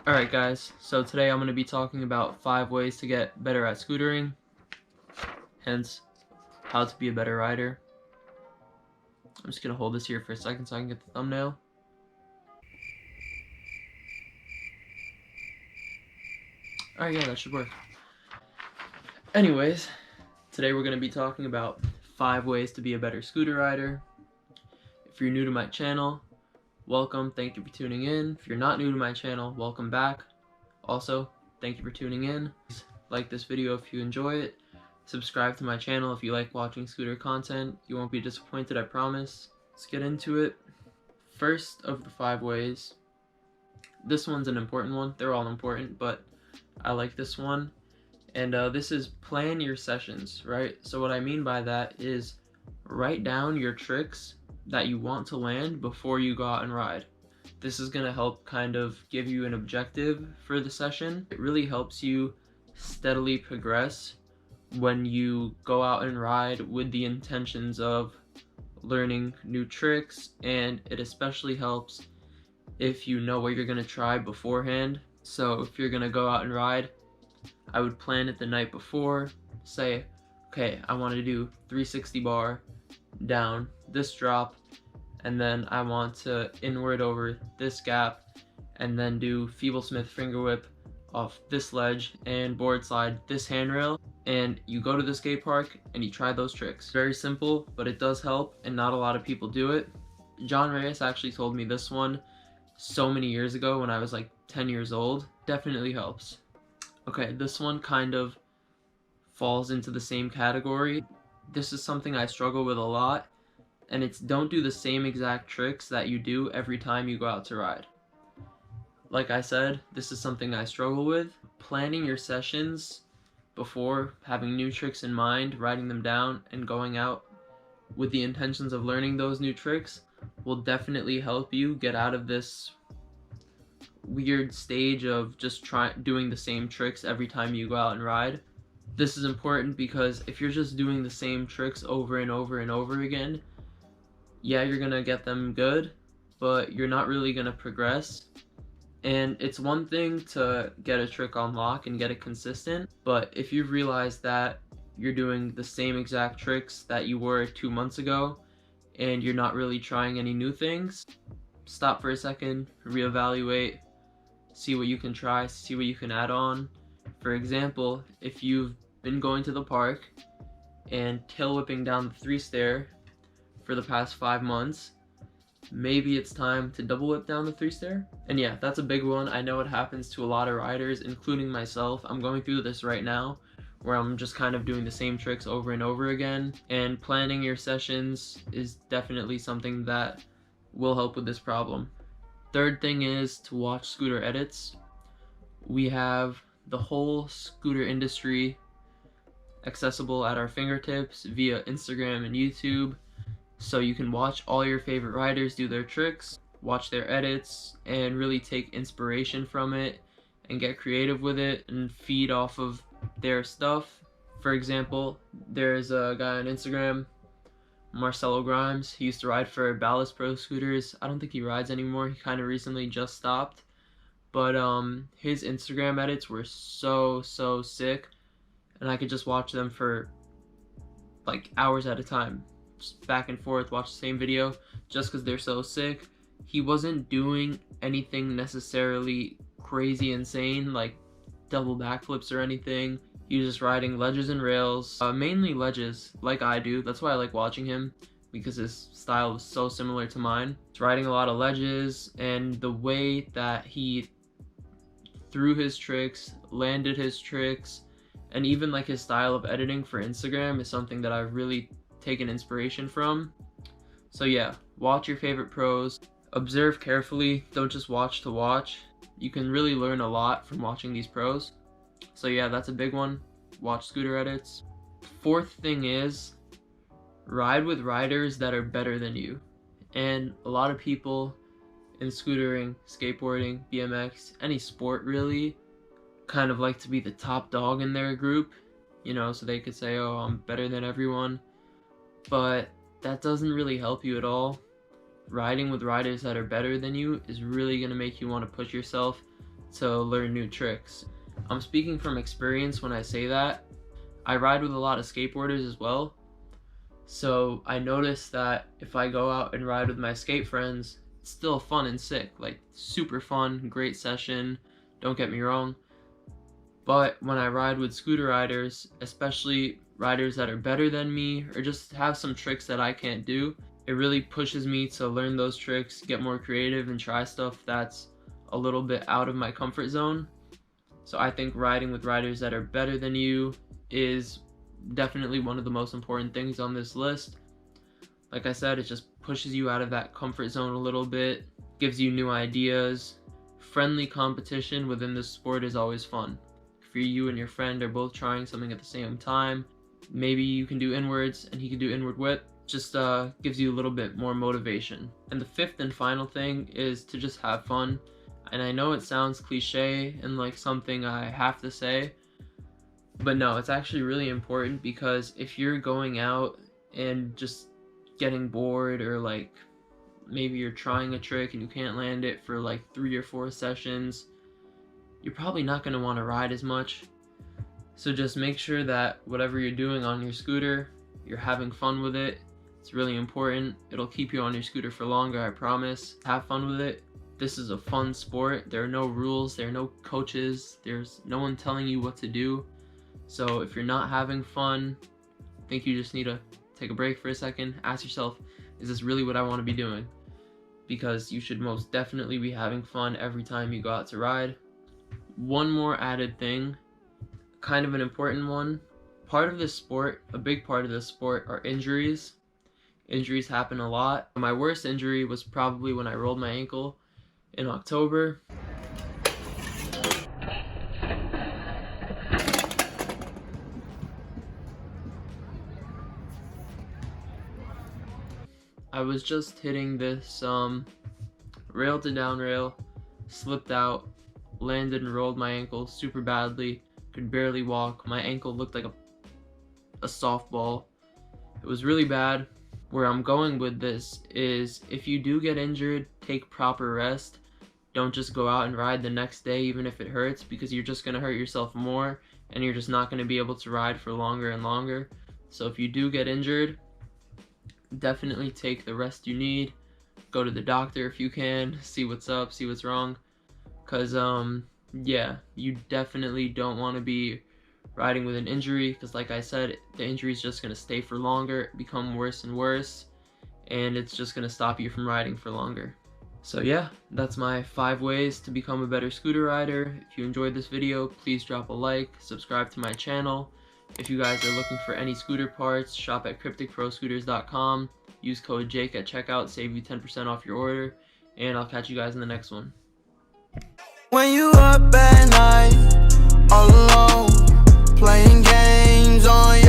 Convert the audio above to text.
Alright guys, so today I'm going to be talking about 5 ways to get better at scootering, hence how to be a better rider. I'm just going to hold this here for a second so I can get the thumbnail. Alright, yeah, that should work. Anyways, today we're going to be talking about 5 ways to be a better scooter rider. If you're new to my channel, welcome, thank you for tuning in. If you're not new to my channel, welcome back. Also, thank you for tuning in. Like this video if you enjoy it. Subscribe to my channel if you like watching scooter content. You won't be disappointed, I promise. Let's get into it. First of the 5 ways. This one's an important one. They're all important, but I like this one. And this is plan your sessions, right? So what I mean by that is write down your tricks that you want to land before you go out and ride. This is going to help kind of give you an objective for the session. It really helps you steadily progress when you go out and ride with the intentions of learning new tricks, and it especially helps if you know what you're going to try beforehand. So if you're going to go out and ride, I would plan it the night before. Say, okay, I want to do 360 bar down this drop, and then I want to inward over this gap, and then do feeble smith finger whip off this ledge and board slide this handrail. And you go to the skate park and you try those tricks. Very simple, but it does help, and not a lot of people do it. Jonreyes actually told me this one so many years ago when I was like 10 years old. Definitely helps. Okay, this one kind of falls into the same category. This is something I struggle with a lot, and it's don't do the same exact tricks that you do every time you go out to ride. Like I said, this is something I struggle with. Planning your sessions before, having new tricks in mind, writing them down, and going out with the intentions of learning those new tricks will definitely help you get out of this weird stage of just doing the same tricks every time you go out and ride. This is important because if you're just doing the same tricks over and over and over again, yeah, you're gonna get them good, but you're not really gonna progress. And it's one thing to get a trick on lock and get it consistent, but if you've realized that you're doing the same exact tricks that you were 2 months ago and you're not really trying any new things, stop for a second, reevaluate, see what you can try, see what you can add on. For example, if you've been going to the park and tail whipping down the 3-stair for the past 5 months, maybe it's time to double whip down the 3-stair. And yeah, that's a big one. I know it happens to a lot of riders, including myself. I'm going through this right now where I'm just kind of doing the same tricks over and over again, and planning your sessions is definitely something that will help with this problem. Third thing is to watch scooter edits. We have the whole scooter industry accessible at our fingertips via Instagram and YouTube. So you can watch all your favorite riders do their tricks, watch their edits, and really take inspiration from it and get creative with it and feed off of their stuff. For example, there's a guy on Instagram, Marcelo Grimes. He used to ride for Ballast Proscooters. I don't think he rides anymore. He kind of recently just stopped. But his Instagram edits were so sick, and I could just watch them for like hours at a time. Just back and forth, watch the same video just because they're so sick. He wasn't doing anything necessarily crazy insane like double backflips or anything. He was just riding ledges and rails, mainly ledges like I do. That's why I like watching him, because his style was so similar to mine. He's riding a lot of ledges, and the way that he threw his tricks, landed his tricks, and even like his style of editing for Instagram is something that I've really taken inspiration from. So yeah, watch your favorite pros, observe carefully, don't just watch to watch. You can really learn a lot from watching these pros. So yeah, that's a big one. Watch scooter edits. Fourth thing is ride with riders that are better than you. And a lot of people in scootering, skateboarding, BMX, any sport really, kind of like to be the top dog in their group, you know, so they could say, oh, I'm better than everyone. But that doesn't really help you at all. riding with riders that are better than you is really going to make you want to push yourself to learn new tricks. I'm speaking from experience when I say that. I ride with a lot of skateboarders as well, so I noticed that if I go out and ride with my skate friends, it's still fun and sick, like super fun, great session, don't get me wrong. But when I ride with scooter riders, especially riders that are better than me or just have some tricks that I can't do, it really pushes me to learn those tricks, get more creative, and try stuff that's a little bit out of my comfort zone. So I think riding with riders that are better than you is definitely one of the most important things on this list. Like I said, it just pushes you out of that comfort zone a little bit, gives you new ideas. Friendly competition within this sport is always fun. If you and your friend are both trying something at the same time, maybe you can do inwards and he can do inward whip, just gives you a little bit more motivation. And the fifth and final thing is to just have fun. And I know it sounds cliche and like something I have to say, but no, it's actually really important, because if you're going out and just getting bored, or like maybe you're trying a trick and you can't land it for like 3 or 4 sessions, you're probably not going to want to ride as much. So just make sure that whatever you're doing on your scooter, you're having fun with it. It's really important. It'll keep you on your scooter for longer, I promise. Have fun with it. This is a fun sport. There are no rules, there are no coaches, there's no one telling you what to do. So if you're not having fun, I think you just need to take a break for a second, ask yourself, is this really what I want to be doing? Because you should most definitely be having fun every time you go out to ride. One more added thing, kind of an important one. Part of this sport, a big part of this sport, are injuries. Injuries happen a lot. My worst injury was probably when I rolled my ankle in October. I was just hitting this rail to down rail, slipped out, landed and rolled my ankle super badly, could barely walk. My ankle looked like a softball. It was really bad. Where I'm going with this is, if you do get injured, take proper rest. Don't just go out and ride the next day even if it hurts, because you're just going to hurt yourself more and you're just not going to be able to ride for longer and longer. So if you do get injured, definitely take the rest you need. Go to the doctor if you can, see what's up, see what's wrong, because yeah, you definitely don't want to be riding with an injury, because like I said, the injury is just going to stay for longer, become worse and worse, and it's just going to stop you from riding for longer. So yeah, that's my 5 ways to become a better scooter rider. If you enjoyed this video, please drop a like, subscribe to my channel. If you guys are looking for any scooter parts, shop at krypticproscooters.com. Use code JAKE at checkout, save you 10% off your order, and I'll catch you guys in the next one. When you are back